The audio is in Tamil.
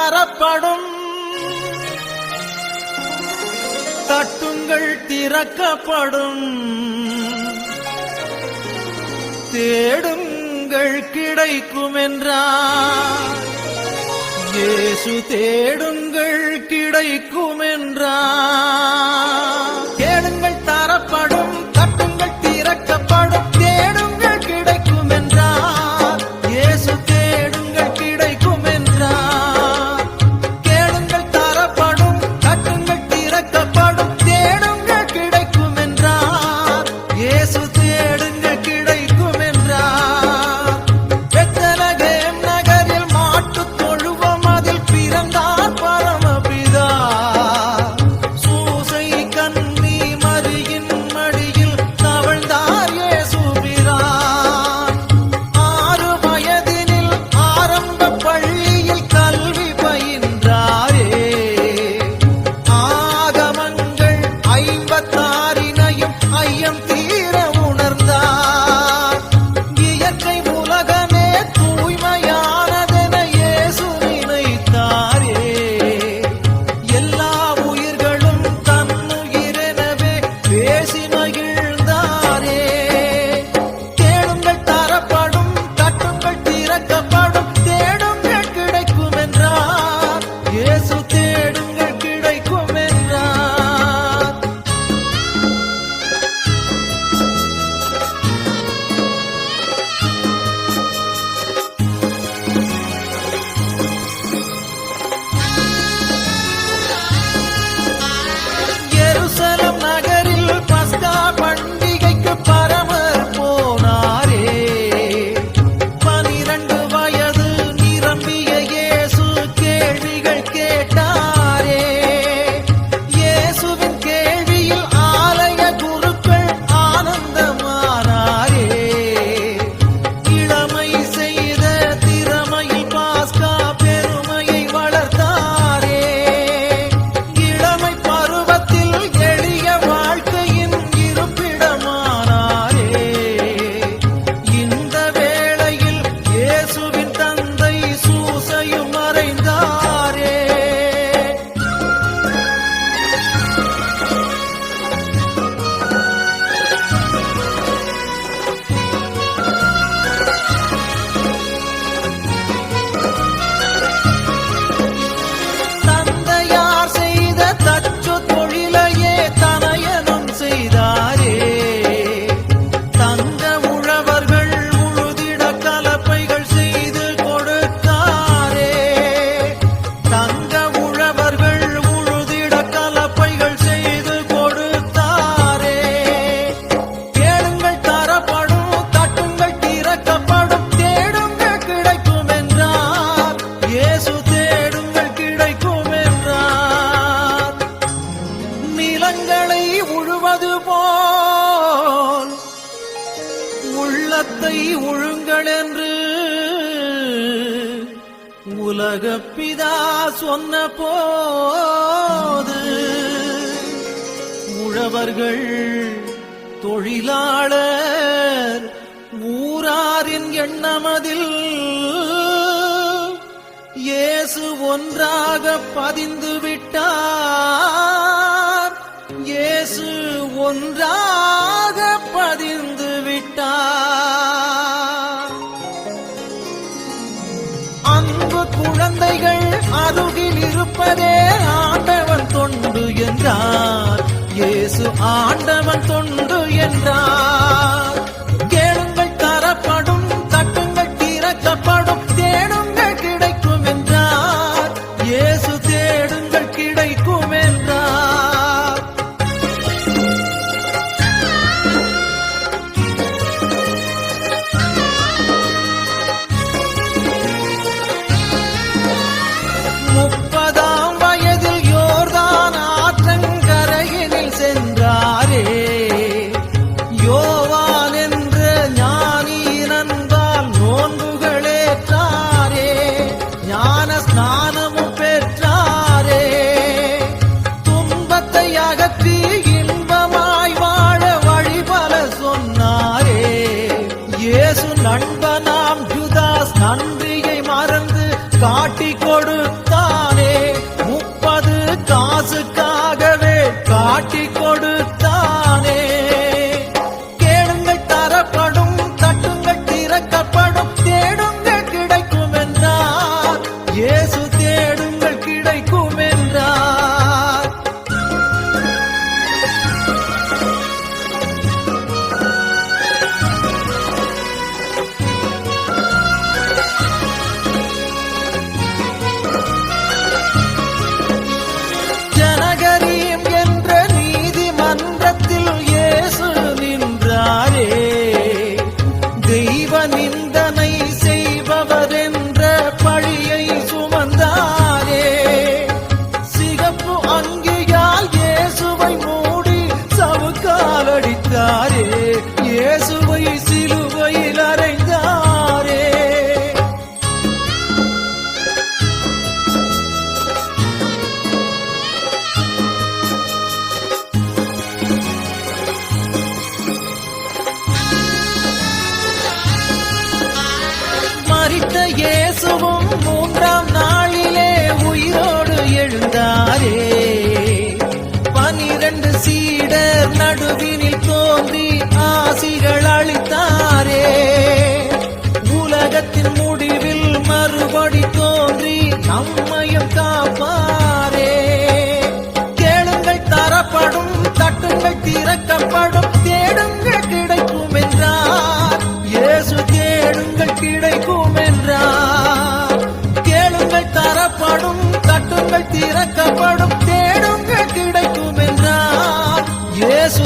தரப்படும், தட்டுங்கள் திறக்கப்படும், தேடுங்கள் கிடைக்கும் என்றார். இயேசு தேடுங்கள் கிடைக்கும் என்றார். தேடுங்கள் தரப்படும், தட்டுங்கள் திறக்கப்படும், தேடுங்கள் கிடைக்கும் என்றார். இயேசு தேடுங்கள் கிடைக்கும் என்றார். தேடுங்கள் தரப்படும், தட்டுங்கள் திறக்கப்படும், தேடுங்கள் கிடைக்கும் என்றார். இயேசு தேடுங்கள் கிடைக்கும் என்றார். பெத்லகேம் நகரில் மாட்டுத் தொழுவம் அதில் பிறந்தார் பரமபிதா. சூசை கன்னி மரியின் மடியில் தவழ்ந்தார் இயேசு பிரான். 6 வயதினில் ஆரம்ப பள்ளியில் கல்வி பயின்றாரே. ஆகமங்கள் 56 ஐயம் தீர உணர்ந்தார். இயற்கை உலகமே தூய்மையானதென இயேசு நினைத்தாரே. எல்லா உயிர்களும் தன்னுயிரெனவே பேசி மகிழ்ந்தாரே. தேடுங்கள் தரப்படும், தட்டுங்கள் திறக்கப்படும், தேடுங்கள் கிடைக்கும் என்றார். இயேசு தேடுங்கள் கிடைக்கும் என்றார். எருசலம் நகரில் பஸ்கா பண்டிகைக்கு பரமர் போனாரே. 12 வயது நிரம்பிய இயேசு கேள்விகள் கேட்டாரே. இயேசுவின் கேள்வியில் ஆலய குருக்கள் ஆனந்தமானாரே. இளமை செய்த திறமையில் பாஸ்கா பெருமையை வளர்த்தாரே. இளமை பருவத்தில் எளிய வாழ்க்கையின் இருப்பிடமானாரே. இந்த வேளையில் இயேசுவின் தந்தை சூசையும் மறைந்தாரே. தந்தையார் செய்த தச்சு தொழிலையே தனையனும் செய்தாரே. தங்க உழவர்கள் உழுதிட கலப்பைகள் செய்து கொடுத்தாரே. தங்க உழவர்கள் உழுதிட கலப்பைகள் செய்து கொடுத்தாரே. தேடுங்கள் தரப்படும், தட்டுங்கள் திறக்கப்படும், தேடுங்கள் கிடைக்கும் என்றார். இயேசு தேடுங்கள் கிடைக்கும் என்றார். நிலங்களை உழுவது போல் உள்ளத்தை உழுங்கள் என்று உலகப் பிதா சொன்ன போது உழவர்கள், தொழிலாளர், ஊராரின் எண்ணமதில் இயேசு ஒன்றாக பதிந்து விட்டார். இயேசு ஒன்றாக பதிந்து விட்டார். அன்பு குழந்தைகள் அருகில் இருப்பதே ஆண்டவன் தொண்டு என்றார். இயேசு ஆண்டவன் தொண்டு என்றார். கேளுங்கள் தரப்படும், தட்டுங்கள் திறக்கப்படும், தேடுங்கள் கிடைக்கும் என்றார். இயேசு தேடுங்கள் கிடைக்கும் என்றார். முப்பதாம் வயதில் யோர்தான் ஆற்றங்கரையினில் சென்றாரே. யோவான் என்ற ஞானி நண்பால் நோன்புகளேற்றாரே. ஞான ஸ்நானமும் பெற்றாரே. துன்பத்தை அகற்றி இன்பமாய் வாழ வழிபல சொன்னாரே. இயேசு நண்பனாம் யூதாஸ் நன்றியை மறந்து காட்டிக் கொடுத்தார். காட்டி